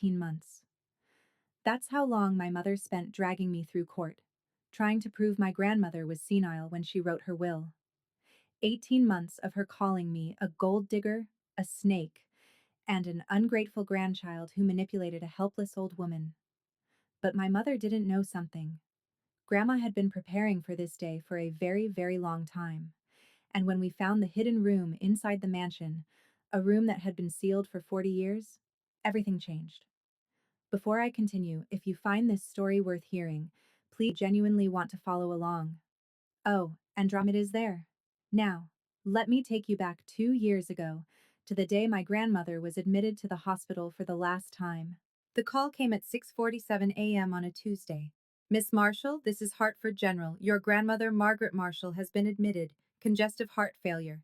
months. That's how long my mother spent dragging me through court, trying to prove my grandmother was senile when she wrote her will. 18 months of her calling me a gold digger, a snake, and an ungrateful grandchild who manipulated a helpless old woman. But my mother didn't know something. Grandma had been preparing for this day for a very, very long time. And when we found the hidden room inside the mansion, a room that had been sealed for 40 years, everything changed. Before I continue, if you find this story worth hearing, please genuinely want to follow along. Oh, Andromeda is there. Now, let me take you back 2 years ago, to the day my grandmother was admitted to the hospital for the last time. The call came at 6:47 a.m. on a Tuesday. Miss Marshall, this is Hartford General. Your grandmother, Margaret Marshall, has been admitted, congestive heart failure.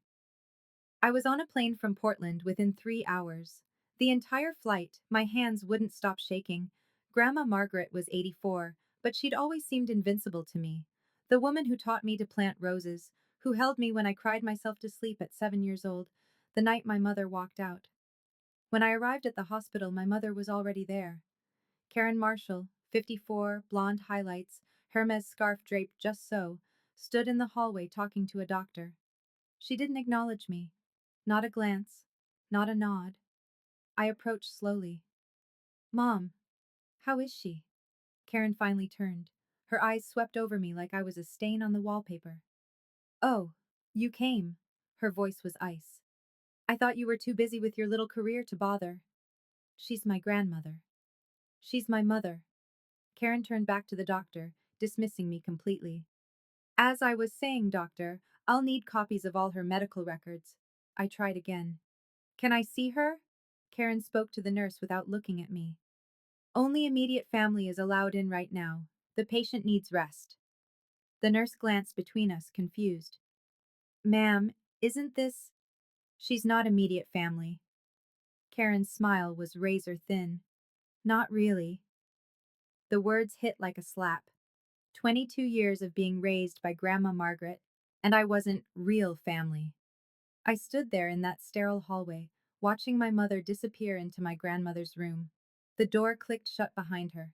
I was on a plane from Portland within 3 hours. The entire flight, my hands wouldn't stop shaking. Grandma Margaret was 84, but she'd always seemed invincible to me. The woman who taught me to plant roses, who held me when I cried myself to sleep at 7 years old, the night my mother walked out. When I arrived at the hospital, my mother was already there. Karen Marshall, 54, blonde highlights, Hermes scarf draped just so, stood in the hallway talking to a doctor. She didn't acknowledge me. Not a glance, not a nod. I approached slowly. Mom, how is she? Karen finally turned. Her eyes swept over me like I was a stain on the wallpaper. Oh, you came. Her voice was ice. I thought you were too busy with your little career to bother. She's my grandmother. She's my mother. Karen turned back to the doctor, dismissing me completely. As I was saying, doctor, I'll need copies of all her medical records. I tried again. Can I see her? Karen spoke to the nurse without looking at me. Only immediate family is allowed in right now. The patient needs rest. The nurse glanced between us, confused. Ma'am, isn't this? She's not immediate family. Karen's smile was razor thin. Not really. The words hit like a slap. 22 years of being raised by Grandma Margaret, and I wasn't real family. I stood there in that sterile hallway, watching my mother disappear into my grandmother's room. The door clicked shut behind her.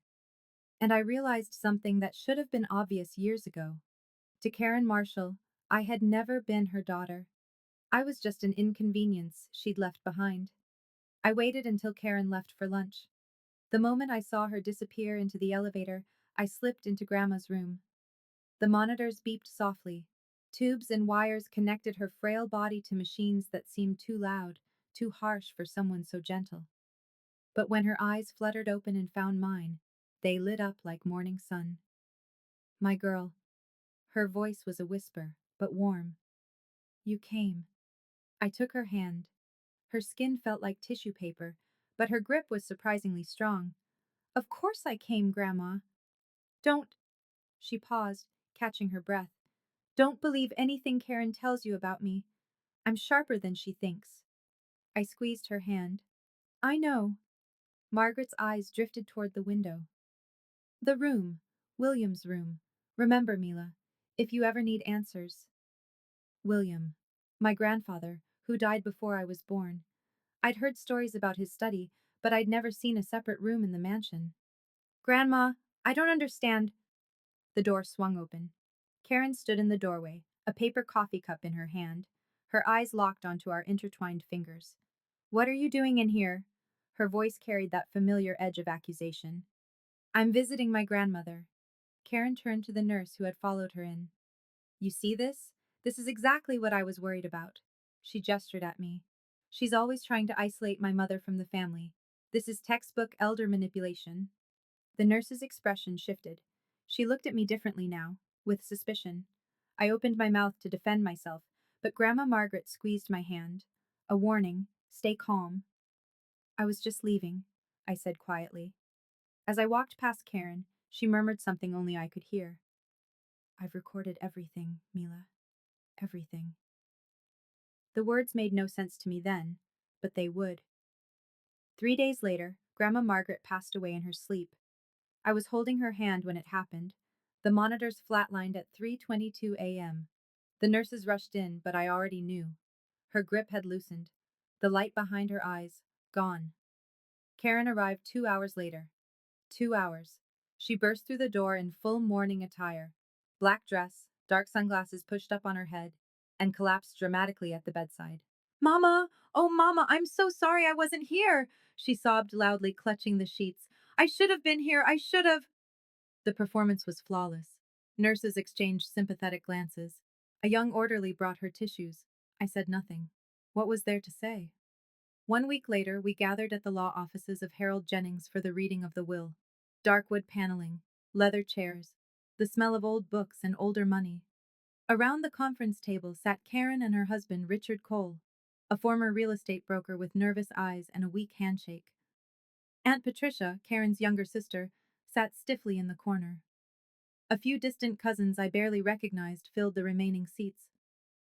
And I realized something that should have been obvious years ago. To Karen Marshall, I had never been her daughter. I was just an inconvenience she'd left behind. I waited until Karen left for lunch. The moment I saw her disappear into the elevator, I slipped into Grandma's room. The monitors beeped softly. Tubes and wires connected her frail body to machines that seemed too loud, too harsh for someone so gentle. But when her eyes fluttered open and found mine, they lit up like morning sun. My girl. Her voice was a whisper, but warm. You came. I took her hand. Her skin felt like tissue paper, but her grip was surprisingly strong. Of course I came, Grandma. Don't. She paused, catching her breath. Don't believe anything Karen tells you about me. I'm sharper than she thinks. I squeezed her hand. I know. Margaret's eyes drifted toward the window. The room. William's room. Remember, Mila, if you ever need answers. William. My grandfather, who died before I was born. I'd heard stories about his study, but I'd never seen a separate room in the mansion. Grandma, I don't understand. The door swung open. Karen stood in the doorway, a paper coffee cup in her hand, her eyes locked onto our intertwined fingers. What are you doing in here? Her voice carried that familiar edge of accusation. I'm visiting my grandmother. Karen turned to the nurse who had followed her in. You see this? This is exactly what I was worried about. She gestured at me. She's always trying to isolate my mother from the family. This is textbook elder manipulation. The nurse's expression shifted. She looked at me differently now, with suspicion. I opened my mouth to defend myself, but Grandma Margaret squeezed my hand. A warning, stay calm. I was just leaving, I said quietly. As I walked past Karen, she murmured something only I could hear. I've recorded everything, Mila. Everything. The words made no sense to me then, but they would. 3 days later, Grandma Margaret passed away in her sleep. I was holding her hand when it happened. The monitors flatlined at 3:22 a.m. The nurses rushed in, but I already knew. Her grip had loosened. The light behind her eyes, gone. Karen arrived 2 hours later. 2 hours. She burst through the door in full mourning attire, black dress, dark sunglasses pushed up on her head, and collapsed dramatically at the bedside. Mama! Oh, Mama, I'm so sorry I wasn't here! She sobbed loudly, clutching the sheets. I should have been here! I should have! The performance was flawless. Nurses exchanged sympathetic glances. A young orderly brought her tissues. I said nothing. What was there to say? 1 week later, we gathered at the law offices of Harold Jennings for the reading of the will. Dark wood paneling, leather chairs, the smell of old books and older money. Around the conference table sat Karen and her husband, Richard Cole, a former real estate broker with nervous eyes and a weak handshake. Aunt Patricia, Karen's younger sister, sat stiffly in the corner. A few distant cousins I barely recognized filled the remaining seats.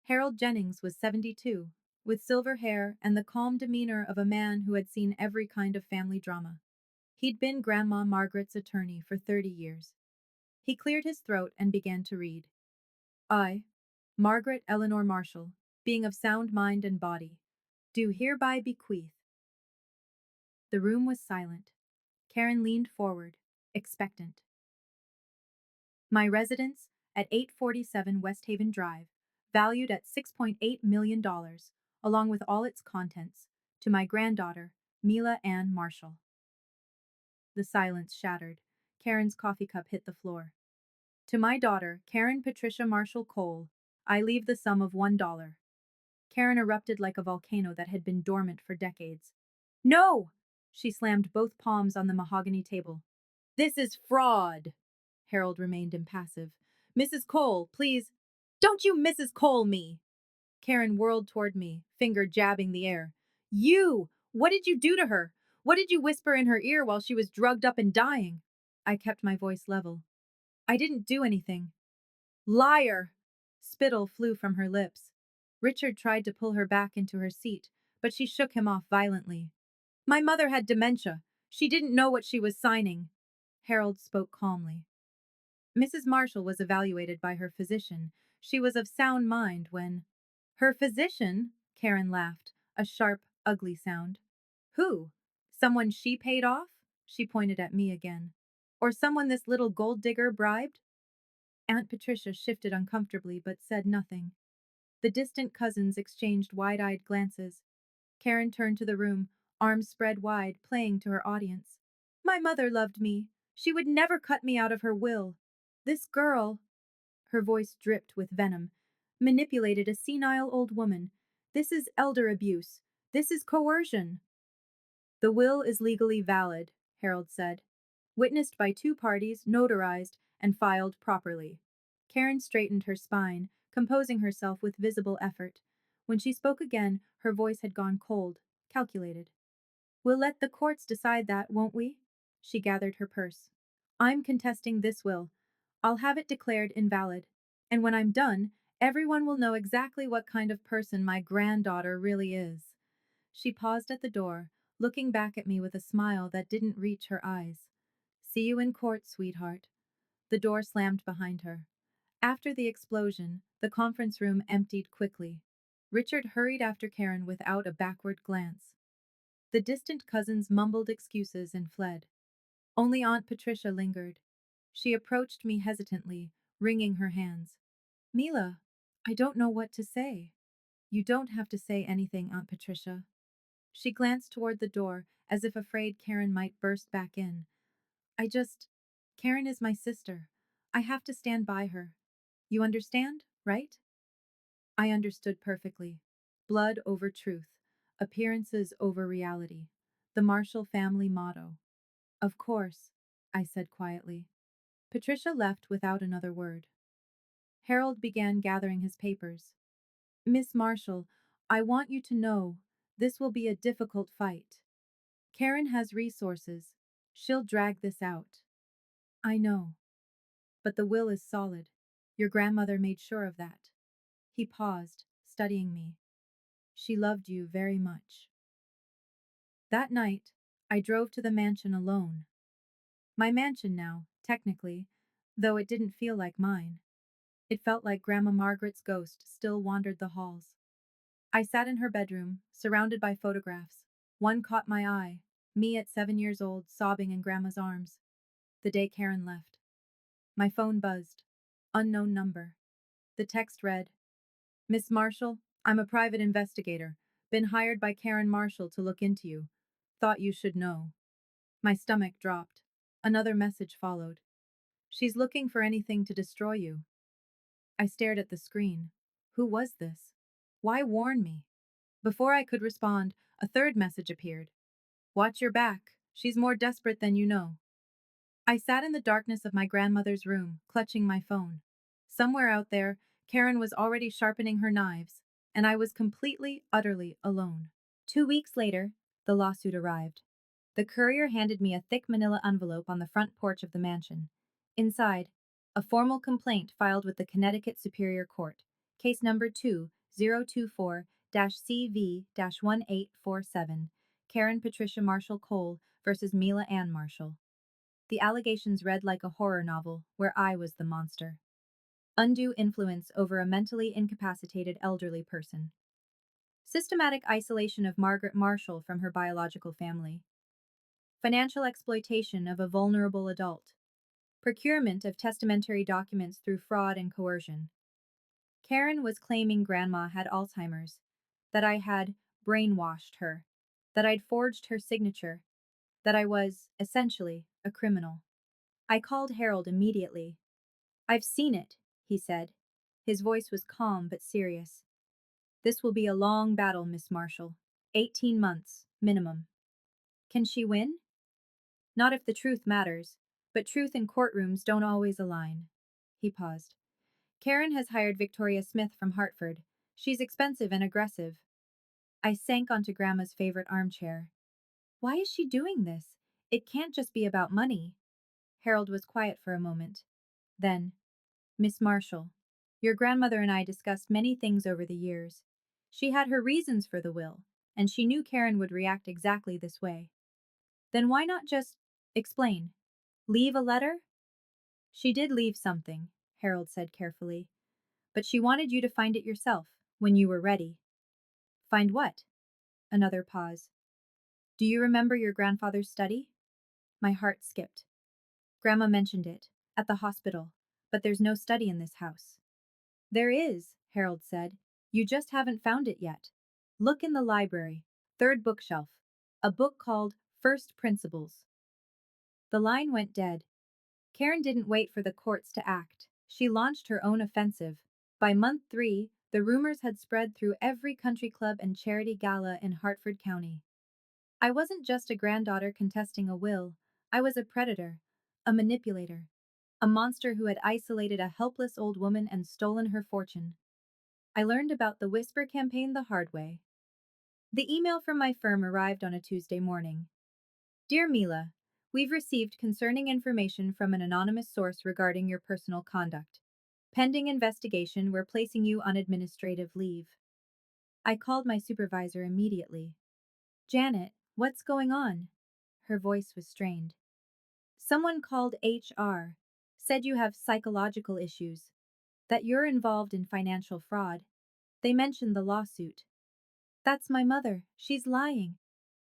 Harold Jennings was 72, with silver hair and the calm demeanor of a man who had seen every kind of family drama. He'd been Grandma Margaret's attorney for 30 years. He cleared his throat and began to read. I, Margaret Eleanor Marshall, being of sound mind and body, do hereby bequeath. The room was silent. Karen leaned forward, expectant. My residence at 847 West Haven Drive, valued at $6.8 million, along with all its contents, to my granddaughter, Mila Ann Marshall. The silence shattered. Karen's coffee cup hit the floor. To my daughter, Karen Patricia Marshall Cole, I leave the sum of $1. Karen erupted like a volcano that had been dormant for decades. No! She slammed both palms on the mahogany table. This is fraud! Harold remained impassive. Mrs. Cole, please. Don't you Mrs. Cole me! Karen whirled toward me, finger jabbing the air. You! What did you do to her? What did you whisper in her ear while she was drugged up and dying? I kept my voice level. I didn't do anything. Liar! Spittle flew from her lips. Richard tried to pull her back into her seat, but she shook him off violently. My mother had dementia. She didn't know what she was signing. Harold spoke calmly. Mrs. Marshall was evaluated by her physician. She was of sound mind when... Her physician? Karen laughed, a sharp, ugly sound. Who? Someone she paid off? She pointed at me again. Or someone this little gold digger bribed? Aunt Patricia shifted uncomfortably but said nothing. The distant cousins exchanged wide-eyed glances. Karen turned to the room, arms spread wide, playing to her audience. My mother loved me. She would never cut me out of her will. This girl, her voice dripped with venom, manipulated a senile old woman. This is elder abuse. This is coercion. The will is legally valid, Harold said. Witnessed by two parties, notarized, and filed properly. Karen straightened her spine, composing herself with visible effort. When she spoke again, her voice had gone cold, calculated. We'll let the courts decide that, won't we? She gathered her purse. I'm contesting this will. I'll have it declared invalid. And when I'm done, everyone will know exactly what kind of person my granddaughter really is. She paused at the door, looking back at me with a smile that didn't reach her eyes. See you in court, sweetheart. The door slammed behind her. After the explosion, the conference room emptied quickly. Richard hurried after Karen without a backward glance. The distant cousins mumbled excuses and fled. Only Aunt Patricia lingered. She approached me hesitantly, wringing her hands. Mila, I don't know what to say. You don't have to say anything, Aunt Patricia. She glanced toward the door, as if afraid Karen might burst back in. Karen is my sister. I have to stand by her. You understand, right? I understood perfectly. Blood over truth. Appearances over reality. The Marshall family motto. Of course, I said quietly. Patricia left without another word. Harold began gathering his papers. Miss Marshall, I want you to know, this will be a difficult fight. Karen has resources. She'll drag this out. I know. But the will is solid. Your grandmother made sure of that. He paused, studying me. She loved you very much. That night, I drove to the mansion alone. My mansion now, technically, though it didn't feel like mine. It felt like Grandma Margaret's ghost still wandered the halls. I sat in her bedroom, surrounded by photographs. One caught my eye. Me at 7 years old, sobbing in Grandma's arms. The day Karen left. My phone buzzed. Unknown number. The text read, Miss Marshall, I'm a private investigator. Been hired by Karen Marshall to look into you. Thought you should know. My stomach dropped. Another message followed. She's looking for anything to destroy you. I stared at the screen. Who was this? Why warn me? Before I could respond, a third message appeared. Watch your back. She's more desperate than you know. I sat in the darkness of my grandmother's room, clutching my phone. Somewhere out there, Karen was already sharpening her knives, and I was completely, utterly alone. 2 weeks later, the lawsuit arrived. The courier handed me a thick manila envelope on the front porch of the mansion. Inside, a formal complaint filed with the Connecticut Superior Court, case number 2024-CV-1847, Karen Patricia Marshall Cole versus Mila Ann Marshall. The allegations read like a horror novel, where I was the monster. Undue influence over a mentally incapacitated elderly person. Systematic isolation of Margaret Marshall from her biological family. Financial exploitation of a vulnerable adult. Procurement of testamentary documents through fraud and coercion. Karen was claiming Grandma had Alzheimer's, that I had brainwashed her, that I'd forged her signature, that I was, essentially, a criminal. I called Harold immediately. I've seen it, he said. His voice was calm but serious. This will be a long battle, Miss Marshall. 18 months, minimum. Can she win? Not if the truth matters, but truth in courtrooms don't always align. He paused. Karen has hired Victoria Smith from Hartford. She's expensive and aggressive. I sank onto Grandma's favorite armchair. Why is she doing this? It can't just be about money. Harold was quiet for a moment. Then, Miss Marshall, your grandmother and I discussed many things over the years. She had her reasons for the will, and she knew Karen would react exactly this way. Then why not just explain? Leave a letter? She did leave something, Harold said carefully, but she wanted you to find it yourself, when you were ready. Find what? Another pause. Do you remember your grandfather's study? My heart skipped. Grandma mentioned it, at the hospital, but there's no study in this house. There is, Harold said. You just haven't found it yet. Look in the library, third bookshelf, a book called First Principles. The line went dead. Karen didn't wait for the courts to act. She launched her own offensive. By month 3, the rumors had spread through every country club and charity gala in Hartford County. I wasn't just a granddaughter contesting a will. I was a predator, a manipulator, a monster who had isolated a helpless old woman and stolen her fortune. I learned about the Whisper campaign the hard way. The email from my firm arrived on a Tuesday morning. Dear Mila, we've received concerning information from an anonymous source regarding your personal conduct. Pending investigation, we're placing you on administrative leave. I called my supervisor immediately. Janet, what's going on? Her voice was strained. Someone called HR, said you have psychological issues, that you're involved in financial fraud. They mentioned the lawsuit. That's my mother. She's lying.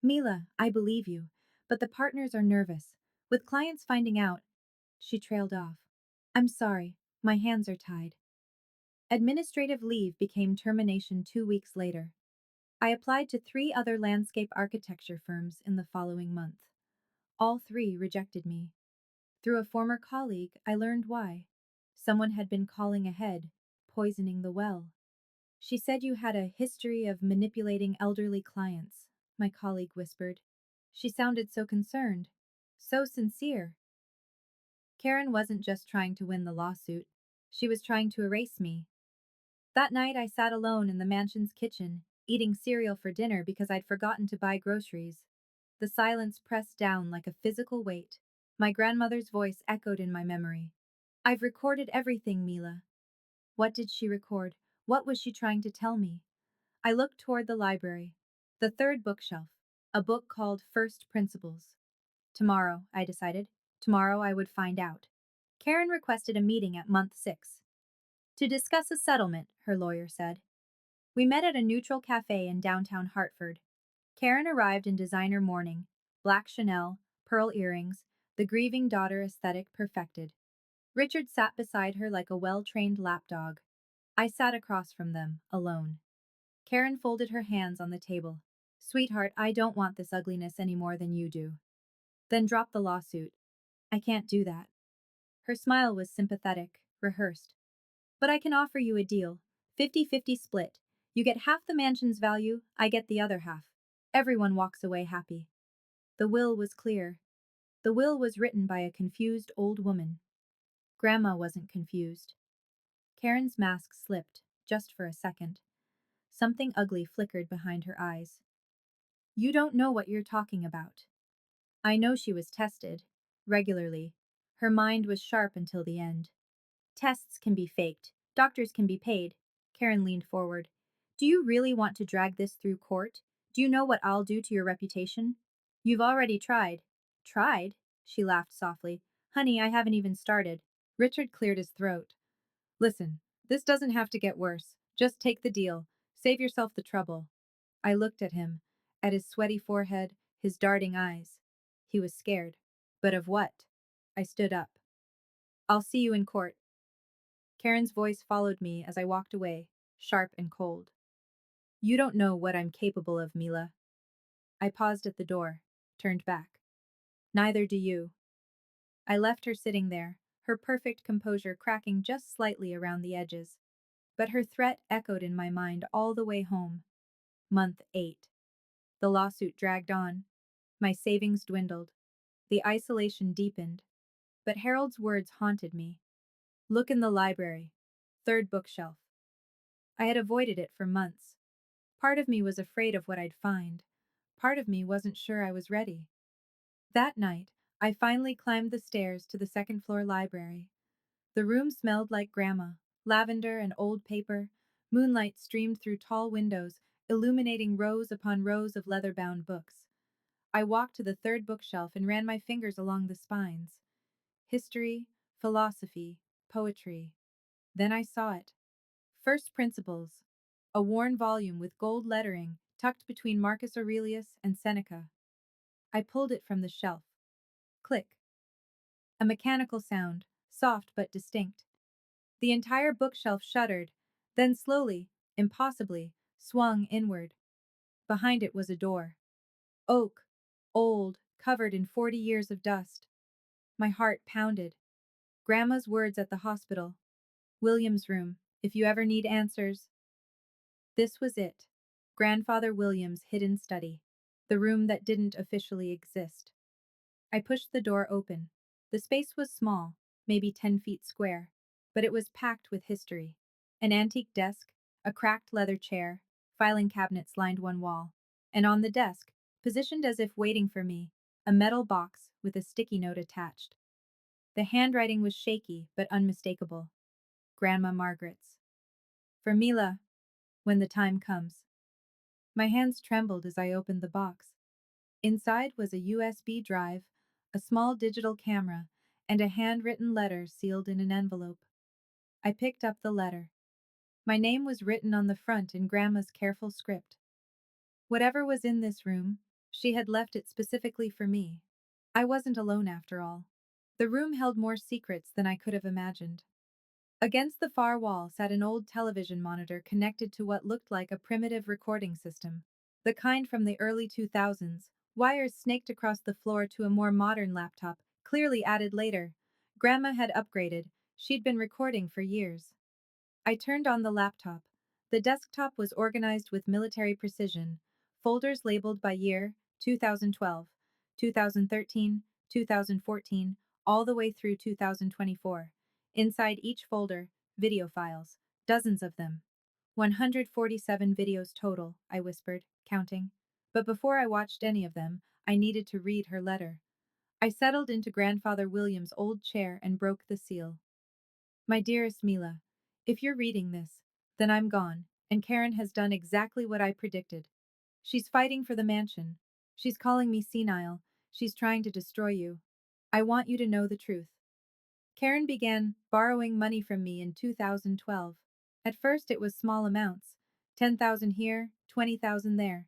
Mila, I believe you, but the partners are nervous. With clients finding out, she trailed off. I'm sorry, my hands are tied. Administrative leave became termination 2 weeks later. I applied to 3 other landscape architecture firms in the following month. All 3 rejected me. Through a former colleague, I learned why. Someone had been calling ahead, poisoning the well. She said you had a history of manipulating elderly clients, my colleague whispered. She sounded so concerned, so sincere. Karen wasn't just trying to win the lawsuit. She was trying to erase me. That night I sat alone in the mansion's kitchen, eating cereal for dinner because I'd forgotten to buy groceries. The silence pressed down like a physical weight. My grandmother's voice echoed in my memory. I've recorded everything, Mila. What did she record? What was she trying to tell me? I looked toward the library, the third bookshelf, a book called First Principles. Tomorrow, I decided. Tomorrow I would find out. Karen requested a meeting at month 6. To discuss a settlement, her lawyer said. We met at a neutral cafe in downtown Hartford. Karen arrived in designer mourning, black Chanel, pearl earrings, the grieving daughter aesthetic perfected. Richard sat beside her like a well-trained lapdog. I sat across from them, alone. Karen folded her hands on the table. Sweetheart, I don't want this ugliness any more than you do. Then drop the lawsuit. I can't do that. Her smile was sympathetic, rehearsed. But I can offer you a deal. 50-50 split. You get half the mansion's value, I get the other half. Everyone walks away happy. The will was clear. The will was written by a confused old woman. Grandma wasn't confused. Karen's mask slipped, just for a second. Something ugly flickered behind her eyes. You don't know what you're talking about. I know she was tested. Regularly. Her mind was sharp until the end. Tests can be faked. Doctors can be paid. Karen leaned forward. Do you really want to drag this through court? Do you know what I'll do to your reputation? You've already tried. Tried? She laughed softly. Honey, I haven't even started. Richard cleared his throat. Listen, this doesn't have to get worse. Just take the deal. Save yourself the trouble. I looked at him, at his sweaty forehead, his darting eyes. He was scared. But of what? I stood up. I'll see you in court. Karen's voice followed me as I walked away, sharp and cold. You don't know what I'm capable of, Mila. I paused at the door, turned back. Neither do you. I left her sitting there, her perfect composure cracking just slightly around the edges. But her threat echoed in my mind all the way home. Month 8. The lawsuit dragged on. My savings dwindled. The isolation deepened. But Harold's words haunted me. Look in the library. Third bookshelf. I had avoided it for months. Part of me was afraid of what I'd find. Part of me wasn't sure I was ready. That night, I finally climbed the stairs to the second floor library. The room smelled like grandma, lavender and old paper. Moonlight streamed through tall windows, illuminating rows upon rows of leather-bound books. I walked to the third bookshelf and ran my fingers along the spines. History, philosophy, poetry. Then I saw it. First Principles. A worn volume with gold lettering tucked between Marcus Aurelius and Seneca. I pulled it from the shelf. Click. A mechanical sound, soft but distinct. The entire bookshelf shuddered, then slowly, impossibly, swung inward. Behind it was a door. Oak. Old, covered in 40 years of dust. My heart pounded. Grandma's words at the hospital. William's room, if you ever need answers. This was it. Grandfather William's hidden study. The room that didn't officially exist. I pushed the door open. The space was small, maybe 10 feet square, but it was packed with history. An antique desk, a cracked leather chair, filing cabinets lined one wall, and on the desk, positioned as if waiting for me, a metal box with a sticky note attached. The handwriting was shaky but unmistakable. Grandma Margaret's. For Mila, when the time comes. My hands trembled as I opened the box. Inside was a USB drive, a small digital camera, and a handwritten letter sealed in an envelope. I picked up the letter. My name was written on the front in Grandma's careful script. Whatever was in this room, she had left it specifically for me. I wasn't alone after all. The room held more secrets than I could have imagined. Against the far wall sat an old television monitor connected to what looked like a primitive recording system. The kind from the early 2000s, wires snaked across the floor to a more modern laptop, clearly added later. Grandma had upgraded, she'd been recording for years. I turned on the laptop. The desktop was organized with military precision, folders labeled by year, 2012, 2013, 2014, all the way through 2024. Inside each folder, video files, dozens of them. 147 videos total, I whispered, counting. But before I watched any of them, I needed to read her letter. I settled into Grandfather William's old chair and broke the seal. My dearest Mila, if you're reading this, then I'm gone, and Karen has done exactly what I predicted. She's fighting for the mansion. She's calling me senile. She's trying to destroy you. I want you to know the truth. Karen began borrowing money from me in 2012. At first it was small amounts, 10,000 here, 20,000 there.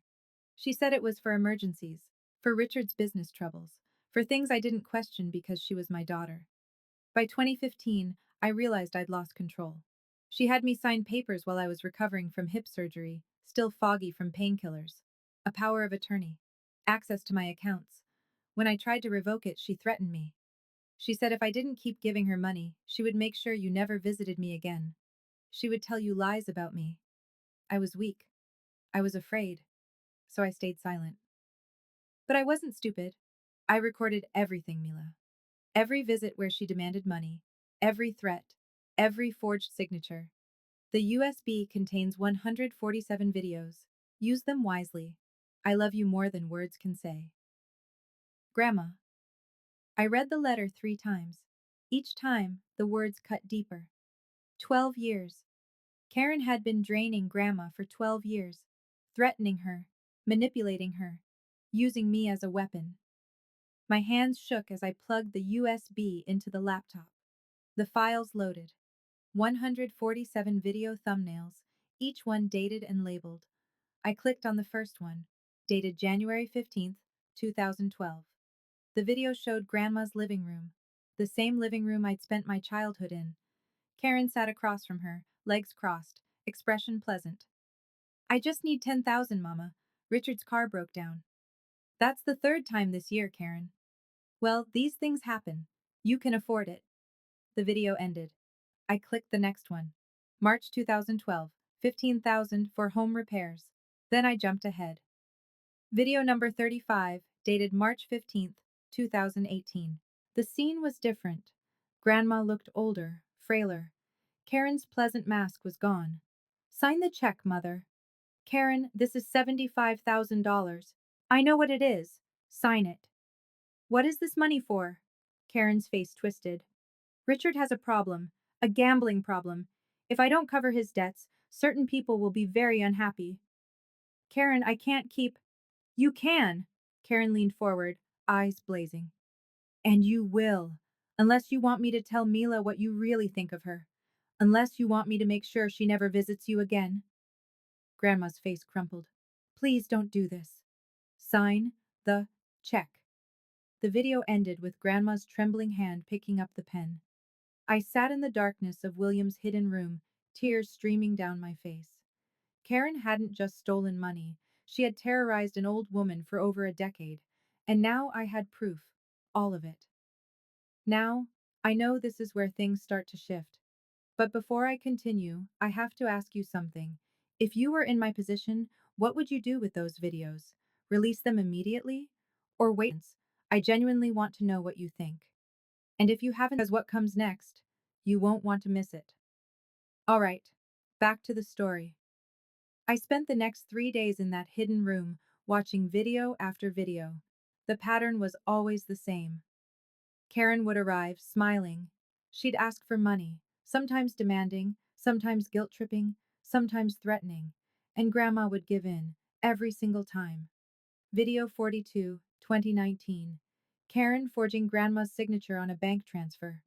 She said it was for emergencies. for Richard's business troubles, for things I didn't question because she was my daughter. By 2015, I realized I'd lost control. She had me sign papers while I was recovering from hip surgery, still foggy from painkillers. A power of attorney. Access to my accounts. When I tried to revoke it, she threatened me. She said if I didn't keep giving her money, she would make sure you never visited me again. She would tell you lies about me. I was weak. I was afraid. So I stayed silent. But I wasn't stupid. I recorded everything, Mila. Every visit where she demanded money, every threat, every forged signature. The USB contains 147 videos. Use them wisely. I love you more than words can say. Grandma. I read the letter 3 times. Each time, the words cut deeper. 12 years. Karen had been draining Grandma for 12 years, threatening her, manipulating her, using me as a weapon. My hands shook as I plugged the USB into the laptop. The files loaded. 147 video thumbnails, each one dated and labeled. I clicked on the first one, dated January 15th, 2012. The video showed Grandma's living room, the same living room I'd spent my childhood in. Karen sat across from her, legs crossed, expression pleasant. I just need 10,000, Mama. Richard's car broke down. That's the third time this year, Karen. Well, these things happen. You can afford it. The video ended. I clicked the next one. March 2012, 15,000 for home repairs. Then I jumped ahead. Video number 35, dated March 15th, 2018. The scene was different. Grandma looked older, frailer. Karen's pleasant mask was gone. Sign the check, Mother. Karen, this is $75,000. I know what it is. Sign it. What is this money for? Karen's face twisted. Richard has a problem, a gambling problem. If I don't cover his debts, certain people will be very unhappy. Karen, I can't keep. You can. Karen leaned forward, eyes blazing. And you will. Unless you want me to tell Mila what you really think of her. Unless you want me to make sure she never visits you again. Grandma's face crumpled. Please don't do this. Sign the check. The video ended with Grandma's trembling hand picking up the pen. I sat in the darkness of William's hidden room, tears streaming down my face. Karen hadn't just stolen money, she had terrorized an old woman for over a decade, and now I had proof, all of it. Now, I know this is where things start to shift. But before I continue, I have to ask you something. If you were in my position, what would you do with those videos? Release them immediately? Or wait? I genuinely want to know what you think. And if you haven't, because what comes next, you won't want to miss it. All right, back to the story. I spent the next 3 days in that hidden room, watching video after video. The pattern was always the same. Karen would arrive, smiling. She'd ask for money, sometimes demanding, sometimes guilt-tripping, sometimes threatening, and Grandma would give in, every single time. Video 42, 2019. Karen forging Grandma's signature on a bank transfer.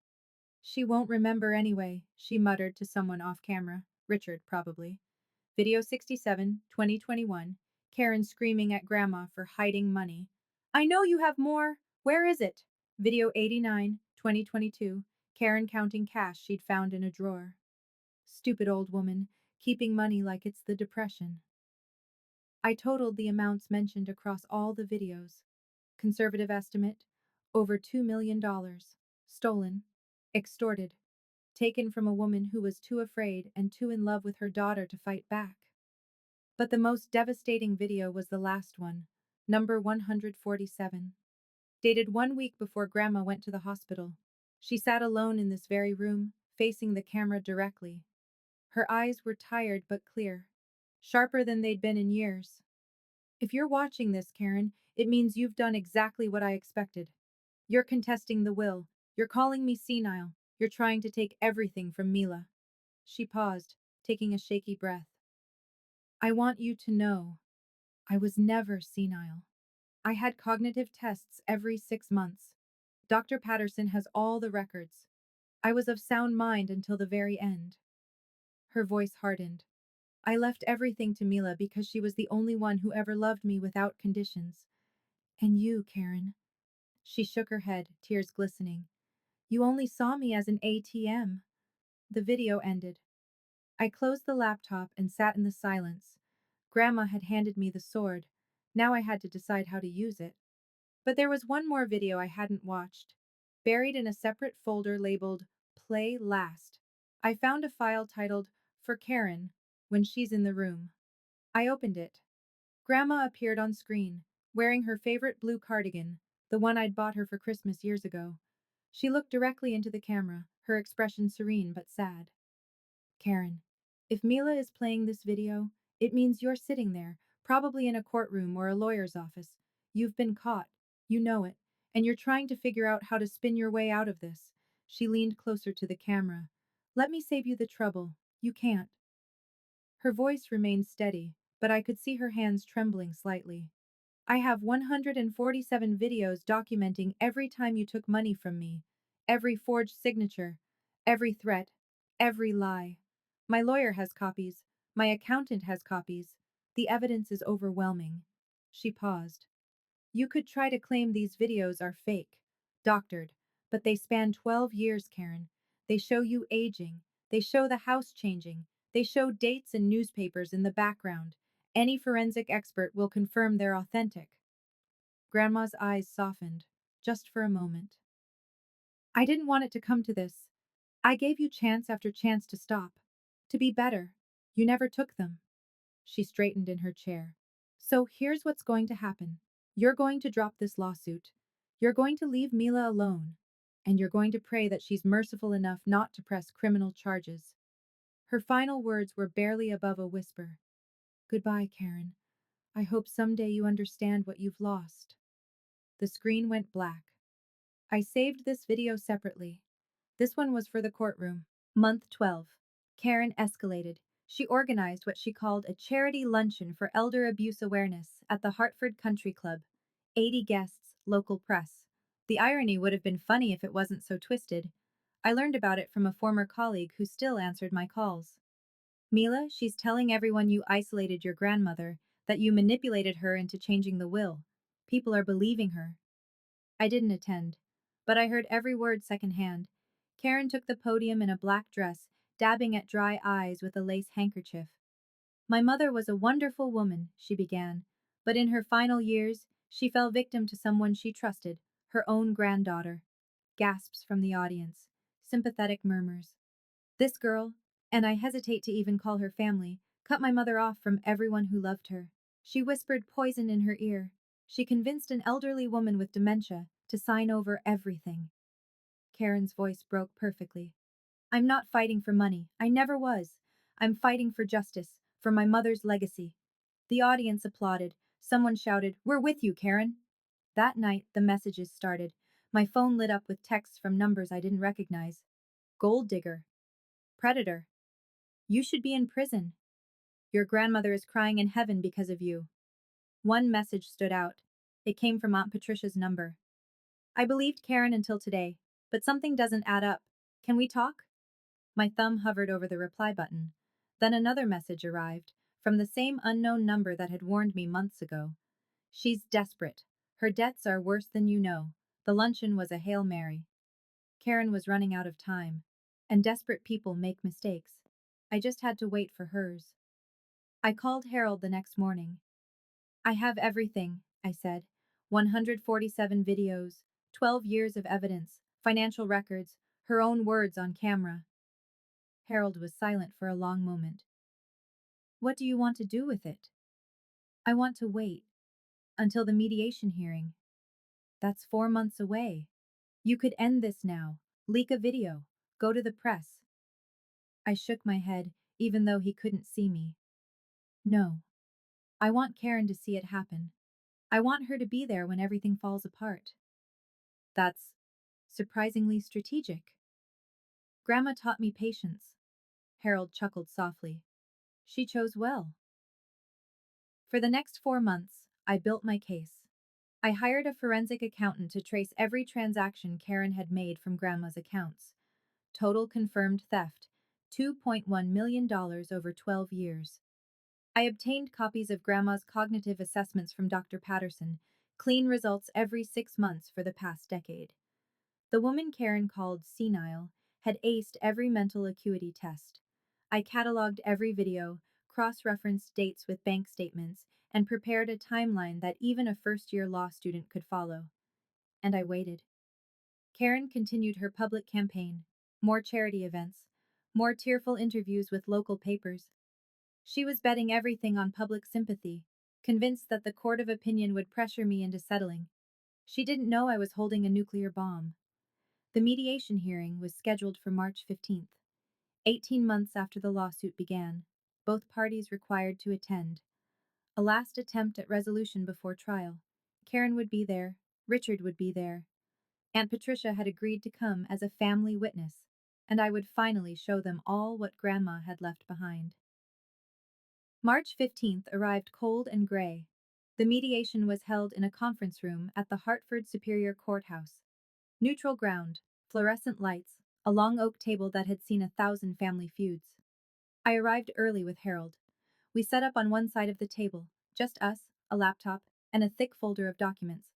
She won't remember anyway, she muttered to someone off camera, Richard probably. Video 67, 2021. Karen screaming at Grandma for hiding money. I know you have more. Where is it? Video 89, 2022. Karen counting cash she'd found in a drawer. Stupid old woman, keeping money like it's the Depression. I totaled the amounts mentioned across all the videos. Conservative estimate, over $2 million. Stolen, extorted, taken from a woman who was too afraid and too in love with her daughter to fight back. But the most devastating video was the last one, number 147. Dated 1 week before Grandma went to the hospital. She sat alone in this very room, facing the camera directly. Her eyes were tired but clear, sharper than they'd been in years. If you're watching this, Karen, it means you've done exactly what I expected. You're contesting the will. You're calling me senile. You're trying to take everything from Mila. She paused, taking a shaky breath. I want you to know, I was never senile. I had cognitive tests every 6 months. Dr. Patterson has all the records. I was of sound mind until the very end. Her voice hardened. I left everything to Mila because she was the only one who ever loved me without conditions. And you, Karen. She shook her head, tears glistening. You only saw me as an ATM. The video ended. I closed the laptop and sat in the silence. Grandma had handed me the sword. Now I had to decide how to use it. But there was one more video I hadn't watched, buried in a separate folder labeled Play Last. I found a file titled For Karen When She's in the Room. I opened it. Grandma appeared on screen, wearing her favorite blue cardigan, the one I'd bought her for Christmas years ago. She looked directly into the camera, her expression serene but sad. Karen, if Mila is playing this video, it means you're sitting there, probably in a courtroom or a lawyer's office. You've been caught. You know it. And you're trying to figure out how to spin your way out of this. She leaned closer to the camera. Let me save you the trouble. You can't. Her voice remained steady, but I could see her hands trembling slightly. I have 147 videos documenting every time you took money from me, every forged signature, every threat, every lie. My lawyer has copies. My accountant has copies. The evidence is overwhelming. She paused. You could try to claim these videos are fake, doctored, but they span 12 years, Karen. They show you aging. They show the house changing. They show dates and newspapers in the background. Any forensic expert will confirm they're authentic. Grandma's eyes softened, just for a moment. I didn't want it to come to this. I gave you chance after chance to stop, to be better. You never took them. She straightened in her chair. So here's what's going to happen. You're going to drop this lawsuit. You're going to leave Mila alone. And you're going to pray that she's merciful enough not to press criminal charges. Her final words were barely above a whisper. Goodbye, Karen. I hope someday you understand what you've lost. The screen went black. I saved this video separately. This one was for the courtroom. Month 12. Karen escalated. She organized what she called a charity luncheon for elder abuse awareness at the Hartford Country Club. 80 guests, local press. The irony would have been funny if it wasn't so twisted. I learned about it from a former colleague who still answered my calls. Mila, she's telling everyone you isolated your grandmother, that you manipulated her into changing the will. People are believing her. I didn't attend, but I heard every word secondhand. Karen took the podium in a black dress, dabbing at dry eyes with a lace handkerchief. My mother was a wonderful woman, she began, but in her final years, she fell victim to someone she trusted, her own granddaughter. Gasps from the audience, sympathetic murmurs. This girl, and I hesitate to even call her family, cut my mother off from everyone who loved her. She whispered poison in her ear. She convinced an elderly woman with dementia to sign over everything. Karen's voice broke perfectly. I'm not fighting for money. I never was. I'm fighting for justice, for my mother's legacy. The audience applauded. Someone shouted, We're with you, Karen. That night, the messages started. My phone lit up with texts from numbers I didn't recognize. Gold digger. Predator. You should be in prison. Your grandmother is crying in heaven because of you. One message stood out. It came from Aunt Patricia's number. I believed Karen until today, but something doesn't add up. Can we talk? My thumb hovered over the reply button. Then another message arrived, from the same unknown number that had warned me months ago. She's desperate. Her debts are worse than you know. The luncheon was a Hail Mary. Karen was running out of time. And desperate people make mistakes. I just had to wait for hers. I called Harold the next morning. I have everything, I said. 147 videos, 12 years of evidence, financial records, her own words on camera. Harold was silent for a long moment. What do you want to do with it? I want to wait until the mediation hearing. That's 4 months away. You could end this now, leak a video, go to the press. I shook my head, even though he couldn't see me. No. I want Karen to see it happen. I want her to be there when everything falls apart. That's surprisingly strategic. Grandma taught me patience. Harold chuckled softly. She chose well. For the next 4 months, I built my case. I hired a forensic accountant to trace every transaction Karen had made from Grandma's accounts. Total confirmed theft, $2.1 million over 12 years. I obtained copies of Grandma's cognitive assessments from Dr. Patterson, Clean results every 6 months for the past decade. The woman Karen called senile had aced every mental acuity test. I cataloged every video, cross referenced dates with bank statements, and prepared a timeline that even a first year law student could follow. And I waited. Karen continued her public campaign, more charity events, more tearful interviews with local papers. She was betting everything on public sympathy, convinced that the court of opinion would pressure me into settling. She didn't know I was holding a nuclear bomb. The mediation hearing was scheduled for March 15th, 18 months after the lawsuit began. Both parties required to attend. A last attempt at resolution before trial. Karen would be there, Richard would be there. Aunt Patricia had agreed to come as a family witness, and I would finally show them all what Grandma had left behind. March 15th arrived cold and gray. The mediation was held in a conference room at the Hartford Superior Courthouse. Neutral ground, fluorescent lights, a long oak table that had seen 1,000 family feuds. I arrived early with Harold. We set up on one side of the table, just us, a laptop, and a thick folder of documents.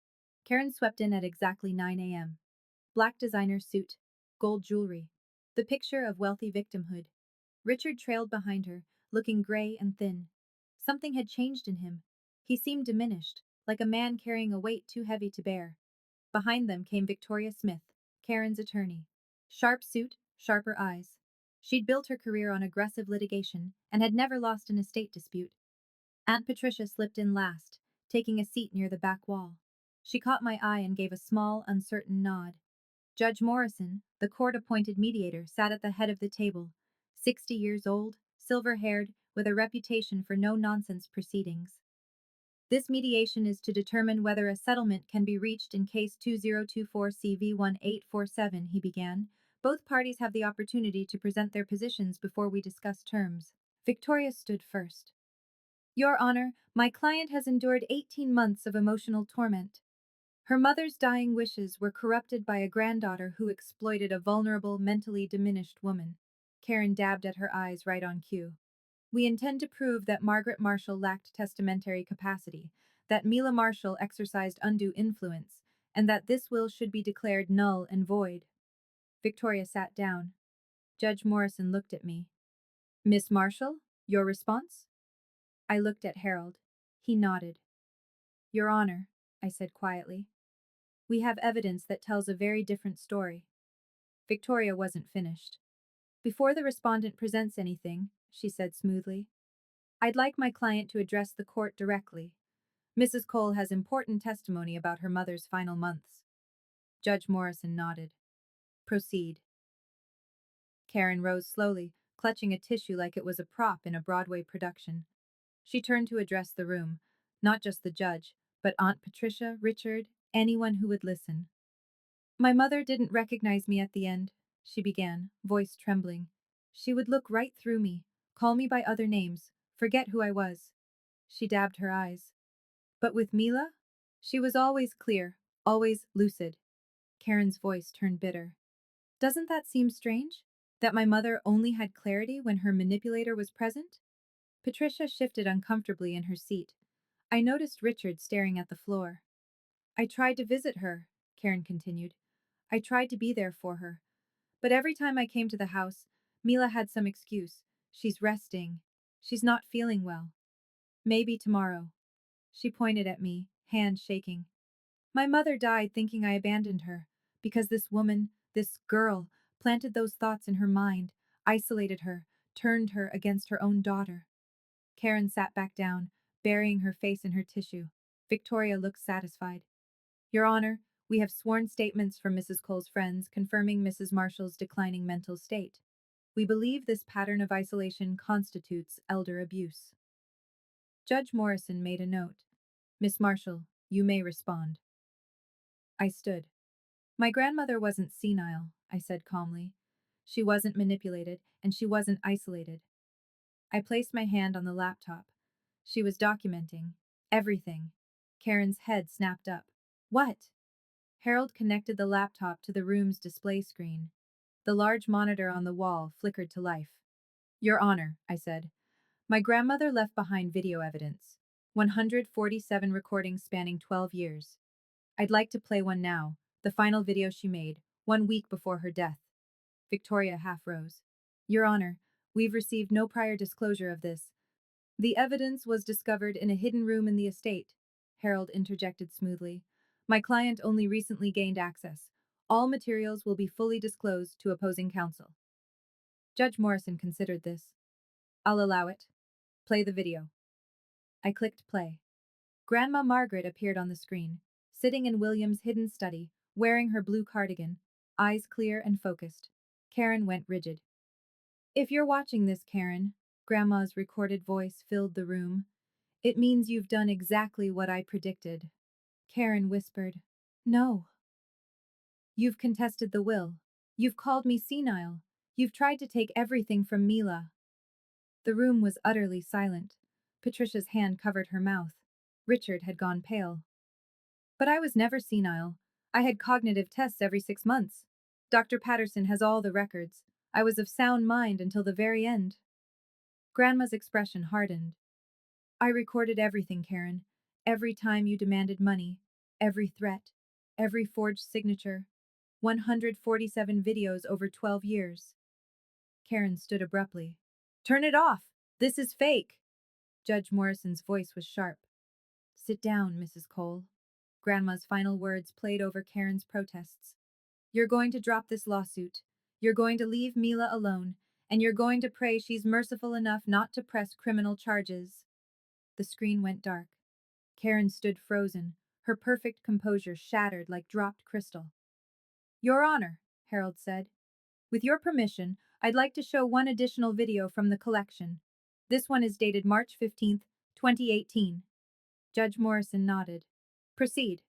Karen swept in at exactly 9 a.m. Black designer suit, gold jewelry, the picture of wealthy victimhood. Richard trailed behind her, looking gray and thin. Something had changed in him. He seemed diminished, like a man carrying a weight too heavy to bear. Behind them came Victoria Smith, Karen's attorney. Sharp suit, sharper eyes. She'd built her career on aggressive litigation and had never lost an estate dispute. Aunt Patricia slipped in last, taking a seat near the back wall. She caught my eye and gave a small, uncertain nod. Judge Morrison, the court-appointed mediator, sat at the head of the table, 60 years old, silver-haired, with a reputation for no-nonsense proceedings. This mediation is to determine whether a settlement can be reached in case 2024-CV1847, he began. Both parties have the opportunity to present their positions before we discuss terms. Victoria stood first. Your Honor, my client has endured 18 months of emotional torment. Her mother's dying wishes were corrupted by a granddaughter who exploited a vulnerable, mentally diminished woman. Karen dabbed at her eyes right on cue. We intend to prove that Margaret Marshall lacked testamentary capacity, that Mila Marshall exercised undue influence, and that this will should be declared null and void. Victoria sat down. Judge Morrison looked at me. Miss Marshall, your response? I looked at Harold. He nodded. Your Honor, I said quietly, we have evidence that tells a very different story. Victoria wasn't finished. Before the respondent presents anything, she said smoothly, I'd like my client to address the court directly. Mrs. Cole has important testimony about her mother's final months. Judge Morrison nodded. Proceed. Karen rose slowly, clutching a tissue like it was a prop in a Broadway production. She turned to address the room, not just the judge, but Aunt Patricia, Richard, anyone who would listen. My mother didn't recognize me at the end, she began, voice trembling. She would look right through me, call me by other names, forget who I was. She dabbed her eyes. But with Mila? She was always clear, always lucid. Karen's voice turned bitter. Doesn't that seem strange? That my mother only had clarity when her manipulator was present? Patricia shifted uncomfortably in her seat. I noticed Richard staring at the floor. I tried to visit her, Karen continued. I tried to be there for her. But every time I came to the house, Mila had some excuse. She's resting. She's not feeling well. Maybe tomorrow. She pointed at me, hand shaking. My mother died thinking I abandoned her, because this woman, this girl, planted those thoughts in her mind, isolated her, turned her against her own daughter. Karen sat back down, burying her face in her tissue. Victoria looked satisfied. Your Honor, we have sworn statements from Mrs. Cole's friends confirming Mrs. Marshall's declining mental state. We believe this pattern of isolation constitutes elder abuse. Judge Morrison made a note. Miss Marshall, you may respond. I stood. My grandmother wasn't senile, I said calmly. She wasn't manipulated, and she wasn't isolated. I placed my hand on the laptop. She was documenting everything. Karen's head snapped up. What? Harold connected the laptop to the room's display screen. The large monitor on the wall flickered to life. Your Honor, I said. My grandmother left behind video evidence. 147 recordings spanning 12 years. I'd like to play one now, the final video she made, 1 week before her death. Victoria half rose. Your Honor, we've received no prior disclosure of this. The evidence was discovered in a hidden room in the estate, Harold interjected smoothly. My client only recently gained access. All materials will be fully disclosed to opposing counsel. Judge Morrison considered this. I'll allow it. Play the video. I clicked play. Grandma Margaret appeared on the screen, sitting in William's hidden study, wearing her blue cardigan, eyes clear and focused. Karen went rigid. If you're watching this, Karen, Grandma's recorded voice filled the room, it means you've done exactly what I predicted. Karen whispered, No. You've contested the will. You've called me senile. You've tried to take everything from Mila. The room was utterly silent. Patricia's hand covered her mouth. Richard had gone pale. But I was never senile. I had cognitive tests every 6 months. Dr. Patterson has all the records. I was of sound mind until the very end. Grandma's expression hardened. I recorded everything, Karen. Every time you demanded money, every threat, every forged signature. 147 videos over 12 years. Karen stood abruptly. Turn it off! This is fake! Judge Morrison's voice was sharp. Sit down, Mrs. Cole. Grandma's final words played over Karen's protests. You're going to drop this lawsuit. You're going to leave Mila alone, and you're going to pray she's merciful enough not to press criminal charges. The screen went dark. Karen stood frozen, her perfect composure shattered like dropped crystal. Your Honor, Harold said. With your permission, I'd like to show one additional video from the collection. This one is dated March 15th, 2018. Judge Morrison nodded. Proceed.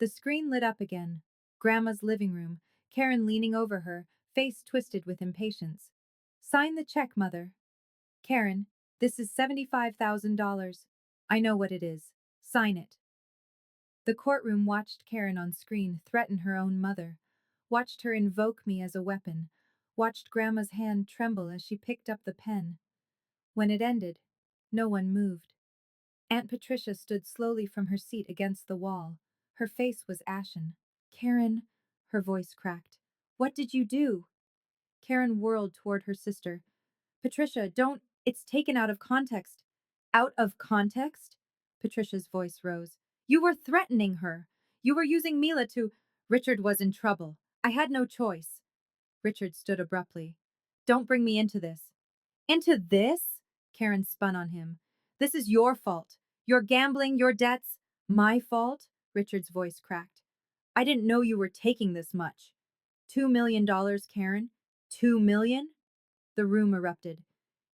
The screen lit up again. Grandma's living room, Karen leaning over her, face twisted with impatience. Sign the check, Mother. Karen, this is $75,000. I know what it is. Sign it. The courtroom watched Karen on screen threaten her own mother, watched her invoke me as a weapon, watched Grandma's hand tremble as she picked up the pen. When it ended, no one moved. Aunt Patricia stood slowly from her seat against the wall. Her face was ashen. Karen, her voice cracked. What did you do? Karen whirled toward her sister. Patricia, don't, it's taken out of context. Out of context? Patricia's voice rose. You were threatening her. You were using Mila to. Richard was in trouble. I had no choice. Richard stood abruptly. Don't bring me into this. Into this? Karen spun on him. This is your fault. Your gambling, your debts. My fault? Richard's voice cracked. I didn't know you were taking this much. $2 million, Karen? 2 million? The room erupted.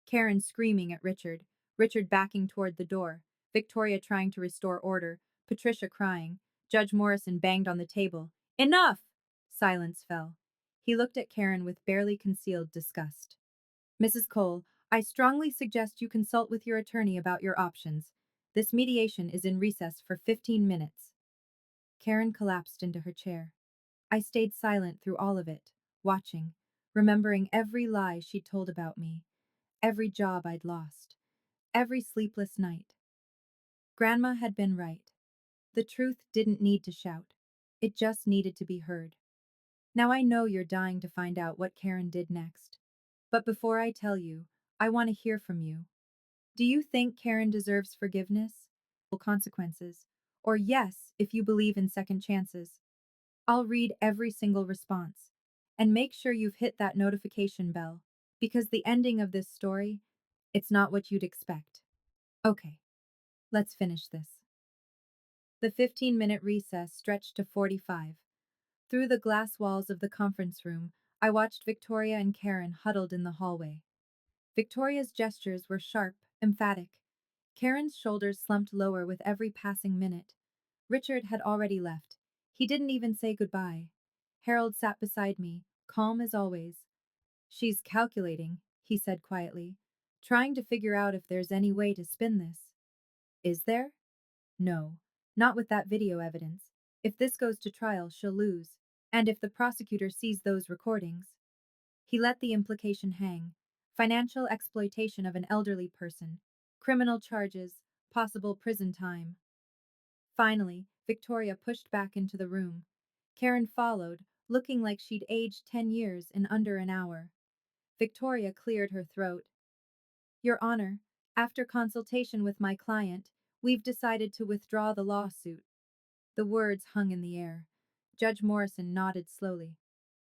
Karen screaming at Richard, Richard backing toward the door, Victoria trying to restore order, Patricia crying. Judge Morrison banged on the table. Enough! Silence fell. He looked at Karen with barely concealed disgust. Mrs. Cole, I strongly suggest you consult with your attorney about your options. This mediation is in recess for 15 minutes. Karen collapsed into her chair. I stayed silent through all of it, watching, remembering every lie she'd told about me, every job I'd lost, every sleepless night. Grandma had been right. The truth didn't need to shout. It just needed to be heard. Now I know you're dying to find out what Karen did next. But before I tell you, I want to hear from you. Do you think Karen deserves forgiveness? Consequences? Or yes, if you believe in second chances? I'll read every single response. And make sure you've hit that notification bell, because the ending of this story, it's not what you'd expect. Okay, let's finish this. The 15-minute recess stretched to 45. Through the glass walls of the conference room, I watched Victoria and Karen huddled in the hallway. Victoria's gestures were sharp, emphatic. Karen's shoulders slumped lower with every passing minute. Richard had already left. He didn't even say goodbye. Harold sat beside me, calm as always. She's calculating, he said quietly, trying to figure out if there's any way to spin this. Is there? No, not with that video evidence. If this goes to trial, she'll lose. And if the prosecutor sees those recordings. He let the implication hang. Financial exploitation of an elderly person. Criminal charges. possible prison time. Finally, Victoria pushed back into the room. Karen followed, looking like she'd aged 10 years in under an hour. Victoria cleared her throat. Your Honor, after consultation with my client, we've decided to withdraw the lawsuit. The words hung in the air. Judge Morrison nodded slowly.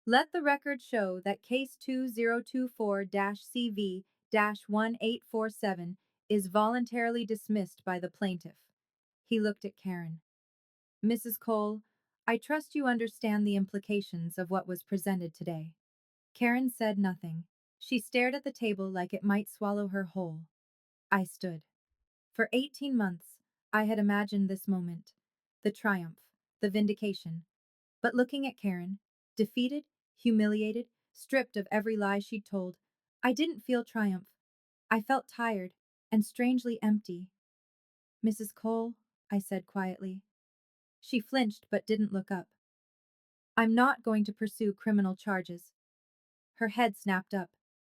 Let the record show that Case 2024-CV-1847 is voluntarily dismissed by the plaintiff. He looked at Karen. Mrs. Cole, I trust you understand the implications of what was presented today. Karen said nothing. She stared at the table like it might swallow her whole. I stood. For 18 months, I had imagined this moment. The triumph, the vindication. But looking at Karen, defeated, humiliated, stripped of every lie she'd told, I didn't feel triumph. I felt tired and strangely empty. Mrs. Cole, I said quietly. She flinched but didn't look up. I'm not going to pursue criminal charges. Her head snapped up.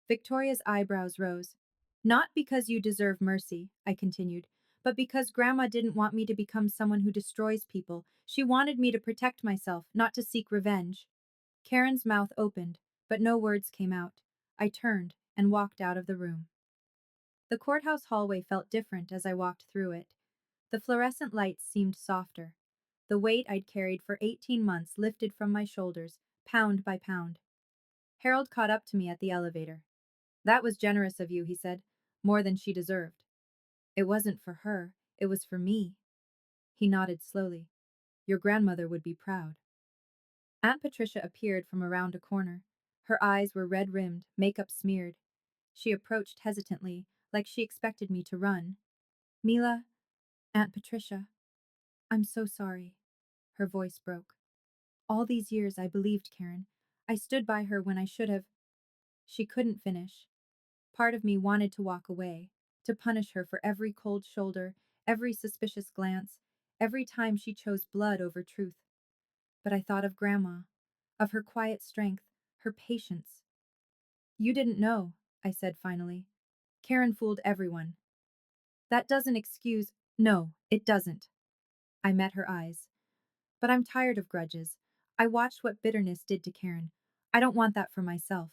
Victoria's eyebrows rose. Not because you deserve mercy, I continued, but because Grandma didn't want me to become someone who destroys people. She wanted me to protect myself, not to seek revenge. Karen's mouth opened, but no words came out. I turned and walked out of the room. The courthouse hallway felt different as I walked through it. The fluorescent lights seemed softer. The weight I'd carried for 18 months lifted from my shoulders, pound by pound. Harold caught up to me at the elevator. That was generous of you, he said, more than she deserved. It wasn't for her, it was for me. He nodded slowly. Your grandmother would be proud. Aunt Patricia appeared from around a corner. Her eyes were red-rimmed, makeup smeared. She approached hesitantly, like she expected me to run. Mila, Aunt Patricia, I'm so sorry. Her voice broke. All these years I believed Karen. I stood by her when I should have. She couldn't finish. Part of me wanted to walk away, to punish her for every cold shoulder, every suspicious glance, every time she chose blood over truth. But I thought of Grandma, of her quiet strength, her patience. You didn't know, I said finally. Karen fooled everyone. That doesn't excuse. No, it doesn't. I met her eyes. But I'm tired of grudges. I watched what bitterness did to Karen. I don't want that for myself.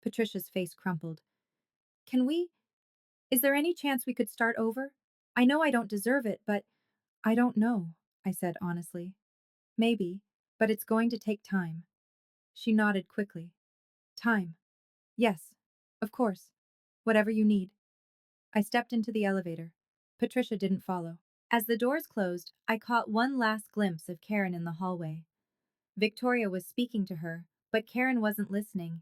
Patricia's face crumpled. Can we? Is there any chance we could start over? I know I don't deserve it, but I don't know, I said honestly. Maybe, but it's going to take time. She nodded quickly. Time. Yes, of course. Whatever you need. I stepped into the elevator. Patricia didn't follow. As the doors closed, I caught one last glimpse of Karen in the hallway. Victoria was speaking to her, but Karen wasn't listening.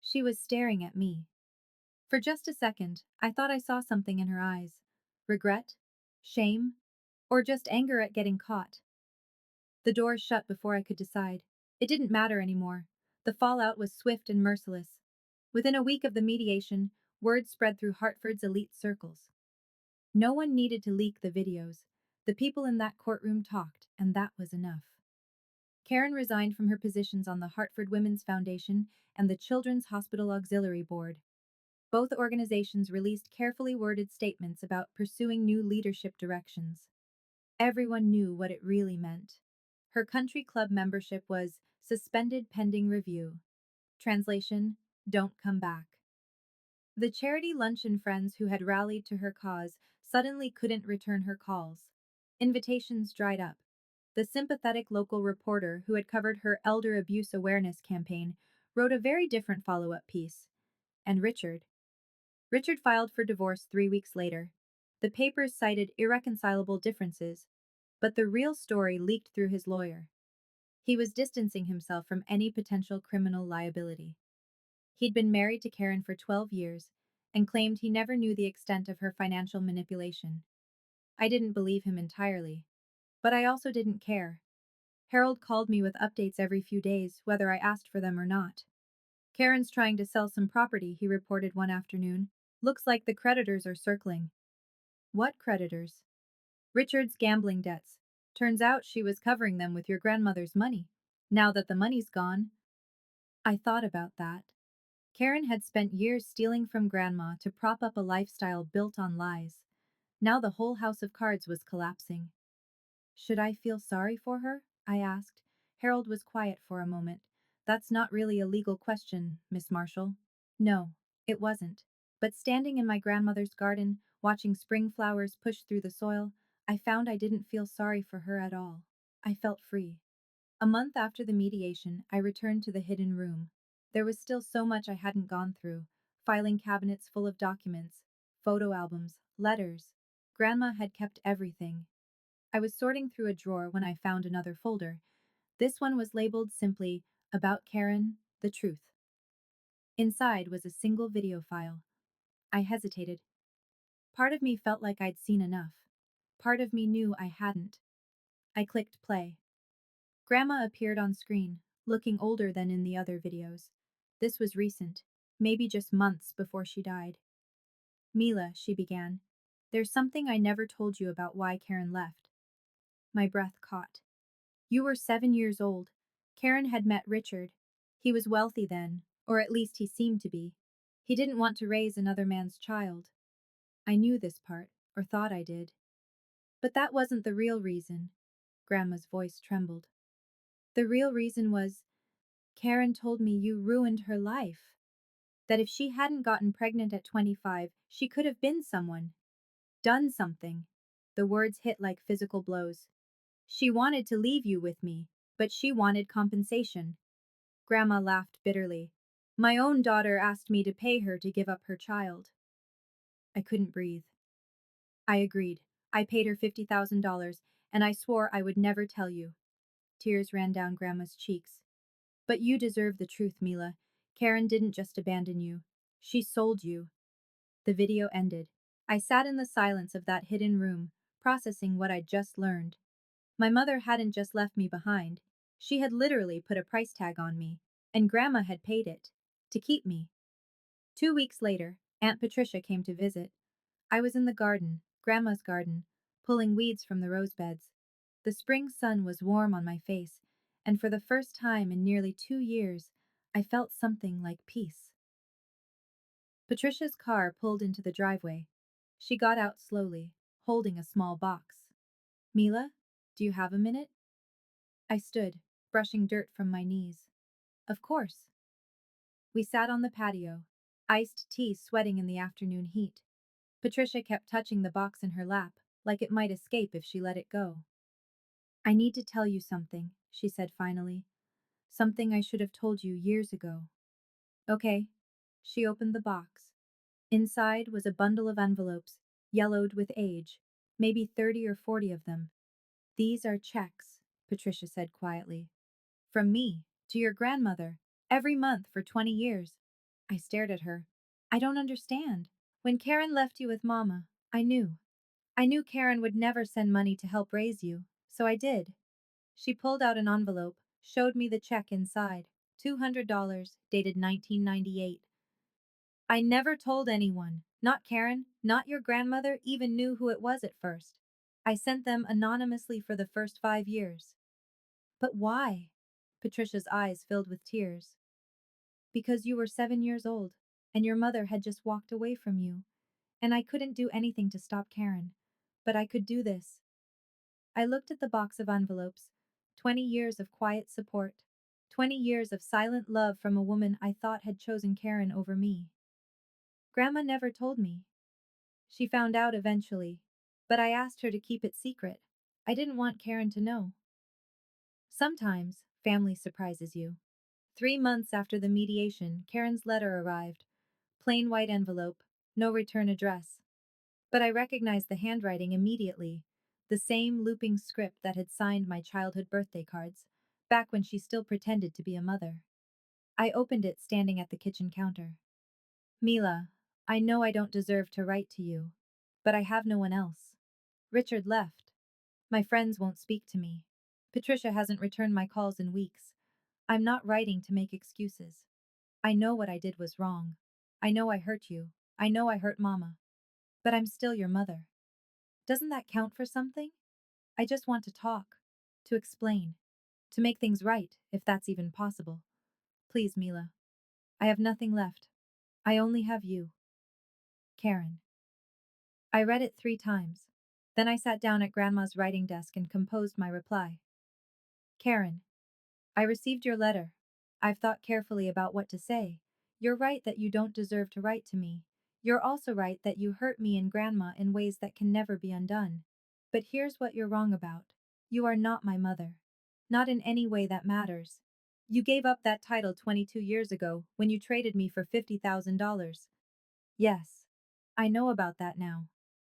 She was staring at me. For just a second, I thought I saw something in her eyes. Regret? Shame? Or just anger at getting caught? The doors shut before I could decide. It didn't matter anymore. The fallout was swift and merciless. Within a week of the mediation, word spread through Hartford's elite circles. No one needed to leak the videos. The people in that courtroom talked, and that was enough. Karen resigned from her positions on the Hartford Women's Foundation and the Children's Hospital Auxiliary Board. Both organizations released carefully worded statements about pursuing new leadership directions. Everyone knew what it really meant. Her country club membership was suspended pending review. Translation: don't come back. The charity luncheon friends who had rallied to her cause suddenly couldn't return her calls. Invitations dried up. The sympathetic local reporter who had covered her elder abuse awareness campaign wrote a very different follow-up piece. And Richard filed for divorce 3 weeks later. The papers cited irreconcilable differences, but the real story leaked through his lawyer. He was distancing himself from any potential criminal liability. He'd been married to Karen for 12 years and claimed he never knew the extent of her financial manipulation. I didn't believe him entirely, but I also didn't care. Harold called me with updates every few days, whether I asked for them or not. Karen's trying to sell some property, he reported one afternoon. Looks like the creditors are circling. What creditors? Richard's gambling debts. Turns out she was covering them with your grandmother's money. Now that the money's gone. I thought about that. Karen had spent years stealing from Grandma to prop up a lifestyle built on lies. Now the whole house of cards was collapsing. Should I feel sorry for her? I asked. Harold was quiet for a moment. That's not really a legal question, Miss Marshall. No, it wasn't. But standing in my grandmother's garden, watching spring flowers push through the soil, I found I didn't feel sorry for her at all. I felt free. A month after the mediation, I returned to the hidden room. There was still so much I hadn't gone through: filing cabinets full of documents, photo albums, letters. Grandma had kept everything. I was sorting through a drawer when I found another folder. This one was labeled simply, About Karen, the Truth. Inside was a single video file. I hesitated. Part of me felt like I'd seen enough. Part of me knew I hadn't. I clicked play. Grandma appeared on screen, looking older than in the other videos. This was recent, maybe just months before she died. Mila, she began, there's something I never told you about why Karen left. My breath caught. You were 7 years old. Karen had met Richard. He was wealthy then, or at least he seemed to be. He didn't want to raise another man's child. I knew this part, or thought I did. But that wasn't the real reason. Grandma's voice trembled. The real reason was, Karen told me you ruined her life. That if she hadn't gotten pregnant at 25, she could have been someone. Done something. The words hit like physical blows. She wanted to leave you with me, but she wanted compensation. Grandma laughed bitterly. My own daughter asked me to pay her to give up her child. I couldn't breathe. I agreed. I paid her $50,000, and I swore I would never tell you. Tears ran down Grandma's cheeks. But you deserve the truth, Mila. Karen didn't just abandon you. She sold you. The video ended. I sat in the silence of that hidden room, processing what I'd just learned. My mother hadn't just left me behind. She had literally put a price tag on me, and Grandma had paid it. To keep me. 2 weeks later, Aunt Patricia came to visit. I was in the garden, Grandma's garden, pulling weeds from the rose beds. The spring sun was warm on my face, and for the first time in nearly 2 years, I felt something like peace. Patricia's car pulled into the driveway. She got out slowly, holding a small box. Mila, do you have a minute? I stood, brushing dirt from my knees. Of course. We sat on the patio, iced tea sweating in the afternoon heat. Patricia kept touching the box in her lap, like it might escape if she let it go. I need to tell you something, she said finally. Something I should have told you years ago. Okay. She opened the box. Inside was a bundle of envelopes, yellowed with age, maybe 30 or 40 of them. These are checks, Patricia said quietly. From me, to your grandmother, every month for 20 years. I stared at her. I don't understand. When Karen left you with Mama, I knew. I knew Karen would never send money to help raise you, so I did. She pulled out an envelope, showed me the check inside. $200, dated 1998. I never told anyone. Not Karen, not your grandmother even knew who it was at first. I sent them anonymously for the first 5 years. But why? Patricia's eyes filled with tears. Because you were 7 years old, and your mother had just walked away from you, and I couldn't do anything to stop Karen. But I could do this. I looked at the box of envelopes. 20 years of quiet support. 20 years of silent love from a woman I thought had chosen Karen over me. Grandma never told me. She found out eventually, but I asked her to keep it secret. I didn't want Karen to know. Sometimes, family surprises you. 3 months after the mediation, Karen's letter arrived. Plain white envelope, no return address. But I recognized the handwriting immediately. The same looping script that had signed my childhood birthday cards, back when she still pretended to be a mother. I opened it standing at the kitchen counter. Mila, I know I don't deserve to write to you, but I have no one else. Richard left. My friends won't speak to me. Patricia hasn't returned my calls in weeks. I'm not writing to make excuses. I know what I did was wrong. I know I hurt you. I know I hurt Mama. But I'm still your mother. Doesn't that count for something? I just want to talk, to explain, to make things right, if that's even possible. Please, Mila. I have nothing left. I only have you. Karen. I read it 3 times. Then I sat down at Grandma's writing desk and composed my reply. Karen, I received your letter. I've thought carefully about what to say. You're right that you don't deserve to write to me. You're also right that you hurt me and Grandma in ways that can never be undone. But here's what you're wrong about. You are not my mother. Not in any way that matters. You gave up that title 22 years ago when you traded me for $50,000. Yes. I know about that now.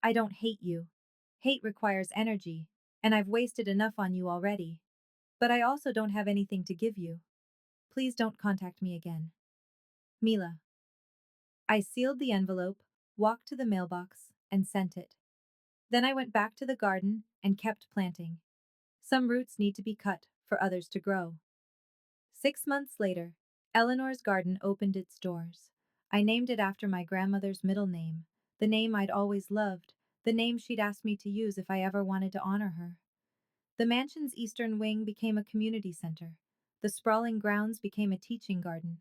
I don't hate you. Hate requires energy, and I've wasted enough on you already. But I also don't have anything to give you. Please don't contact me again. Mila. I sealed the envelope, walked to the mailbox, and sent it. Then I went back to the garden and kept planting. Some roots need to be cut for others to grow. 6 months later, Eleanor's garden opened its doors. I named it after my grandmother's middle name, the name I'd always loved, the name she'd asked me to use if I ever wanted to honor her. The mansion's eastern wing became a community center. The sprawling grounds became a teaching garden.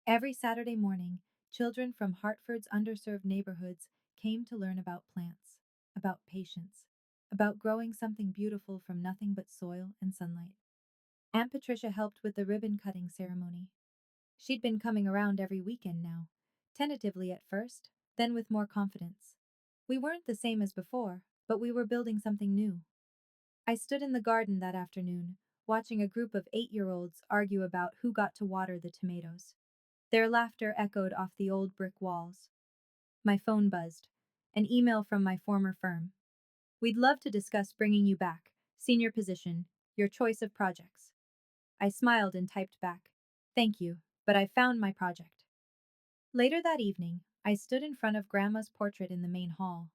Every Saturday morning, children from Hartford's underserved neighborhoods came to learn about plants, about patience, about growing something beautiful from nothing but soil and sunlight. Aunt Patricia helped with the ribbon cutting ceremony. She'd been coming around every weekend now, tentatively at first, then with more confidence. We weren't the same as before, but we were building something new. I stood in the garden that afternoon, watching a group of 8-year-olds argue about who got to water the tomatoes. Their laughter echoed off the old brick walls. My phone buzzed. An email from my former firm. We'd love to discuss bringing you back, senior position, your choice of projects. I smiled and typed back, thank you, but I found my project. Later that evening, I stood in front of Grandma's portrait in the main hall.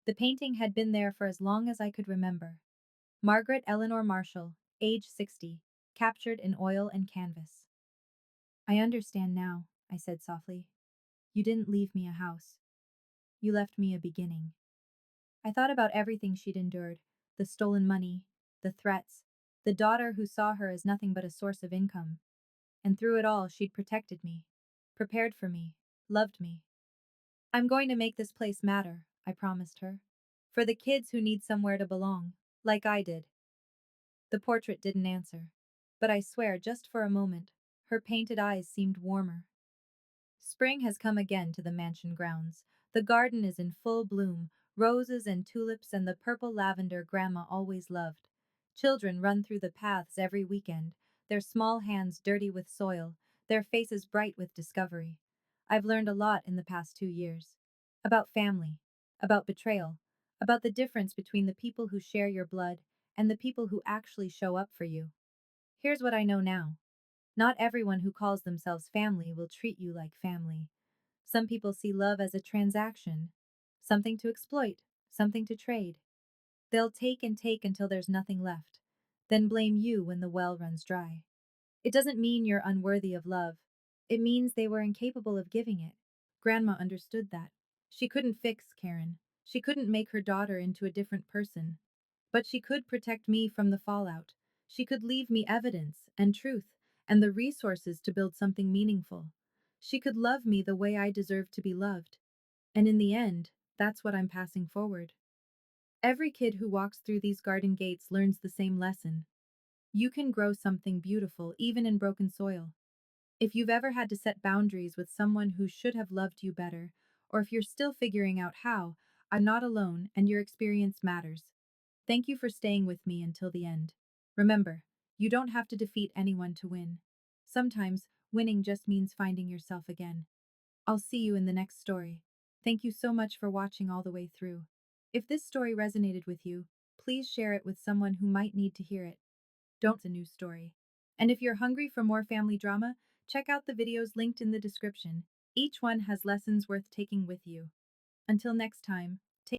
The painting had been there for as long as I could remember. Margaret Eleanor Marshall, age 60, captured in oil and canvas. I understand now, I said softly. You didn't leave me a house. You left me a beginning. I thought about everything she'd endured, the stolen money, the threats, the daughter who saw her as nothing but a source of income. And through it all, she'd protected me, prepared for me, loved me. I'm going to make this place matter, I promised her. For the kids who need somewhere to belong, like I did. The portrait didn't answer. But I swear, just for a moment, her painted eyes seemed warmer. Spring has come again to the mansion grounds. The garden is in full bloom, roses and tulips and the purple lavender Grandma always loved. Children run through the paths every weekend, their small hands dirty with soil, their faces bright with discovery. I've learned a lot in the past 2 years. About family, about betrayal, about the difference between the people who share your blood and the people who actually show up for you. Here's what I know now. Not everyone who calls themselves family will treat you like family. Some people see love as a transaction, something to exploit, something to trade. They'll take and take until there's nothing left, then blame you when the well runs dry. It doesn't mean you're unworthy of love. It means they were incapable of giving it. Grandma understood that. She couldn't fix Karen. She couldn't make her daughter into a different person. But she could protect me from the fallout. She could leave me evidence and truth and the resources to build something meaningful. She could love me the way I deserve to be loved. And in the end, that's what I'm passing forward. Every kid who walks through these garden gates learns the same lesson. You can grow something beautiful even in broken soil. If you've ever had to set boundaries with someone who should have loved you better, or if you're still figuring out how, I'm not alone and your experience matters. Thank you for staying with me until the end. Remember, you don't have to defeat anyone to win. Sometimes, winning just means finding yourself again. I'll see you in the next story. Thank you so much for watching all the way through. If this story resonated with you, please share it with someone who might need to hear it. Don't a new story. And if you're hungry for more family drama, check out the videos linked in the description. Each one has lessons worth taking with you. Until next time.